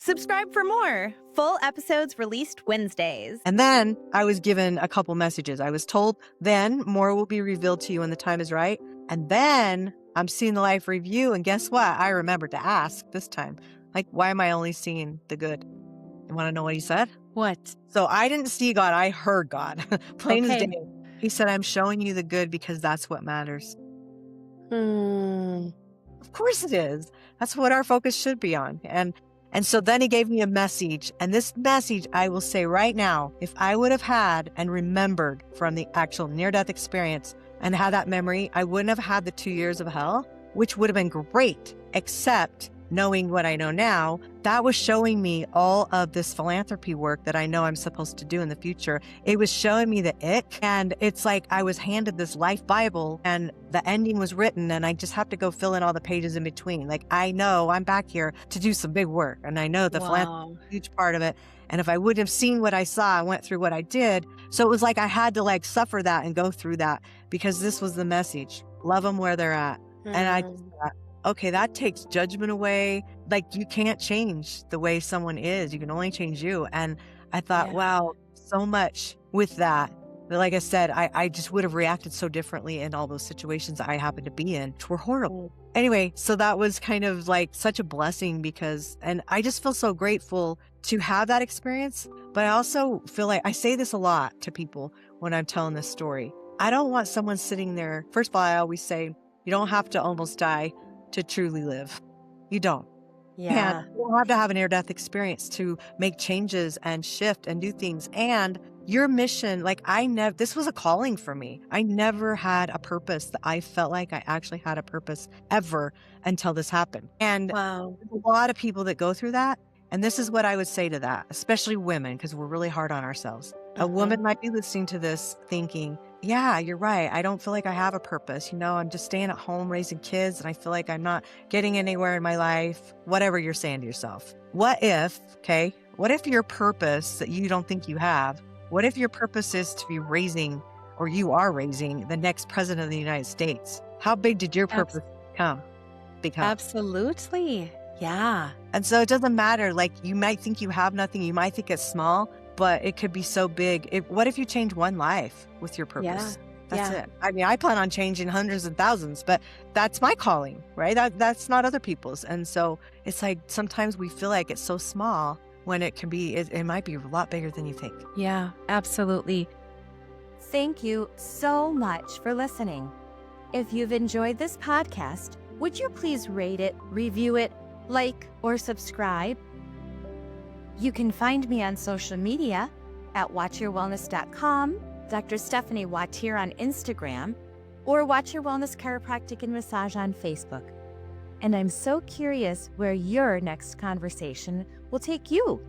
Subscribe for more. Full episodes released Wednesdays. And then I was given a couple messages. I was told, then more will be revealed to you when the time is right. And then I'm seeing the life review. And guess what? I remembered to ask this time, like, why am I only seeing the good? You want to know what he said? What? So I didn't see God. I heard God. Plain as Okay. day. He said, I'm showing you the good because that's what matters. Of course it is. That's what our focus should be on. And so then he gave me a message. And this message, I will say right now, if I would have had and remembered from the actual near-death experience and had that memory, I wouldn't have had the 2 years of hell, which would have been great, except knowing what I know now, that was showing me all of this philanthropy work that I know I'm supposed to do in the future. It was showing me the ick. And it's like I was handed this life Bible and the ending was written and I just have to go fill in all the pages in between. Like, I know I'm back here to do some big work. And I know the philanthropy is a huge part of it. And if I wouldn't have seen what I saw, I went through what I did. So it was like I had to like suffer that and go through that because this was the message. Love them where they're at. And I just thought, okay, that takes judgment away. Like, you can't change the way someone is. You can only change you. And I thought, wow, so much with that. But like I said, I just would have reacted so differently in all those situations I happened to be in, which were horrible. Anyway, so that was kind of like such a blessing because, and I just feel so grateful to have that experience. But I also feel like I say this a lot to people when I'm telling this story. I don't want someone sitting there. First of all, I always say, you don't have to almost die to truly live. You don't. Yeah. And you don't have to have an near-death experience to make changes and shift and do things. And your mission, like this was a calling for me. I never had a purpose that I felt like I actually had a purpose ever until this happened. And Wow. there's a lot of people that go through that. And this is what I would say to that, especially women, because we're really hard on ourselves. A woman might be listening to this thinking, yeah, you're right. I don't feel like I have a purpose. I'm just staying at home raising kids and I feel like I'm not getting anywhere in my life, whatever you're saying to yourself. What if your purpose that you don't think you have, what if your purpose is to be raising, or you are raising, the next president of the United States? How big did your purpose become? Absolutely. Yeah. And so it doesn't matter. Like, you might think you have nothing. You might think it's small, but it could be so big. What if you change one life with your purpose? That's it. I mean, I plan on changing hundreds and thousands, but that's my calling, right? That's not other people's. And so it's like sometimes we feel like it's so small when it can be, it might be a lot bigger than you think. Yeah, absolutely. Thank you so much for listening. If you've enjoyed this podcast, would you please rate it, review it, like, or subscribe? You can find me on social media at watchyourwellness.com, Dr. Stephanie Wattier on Instagram, or Watch Your Wellness Chiropractic and Massage on Facebook. And I'm so curious where your next conversation will take you.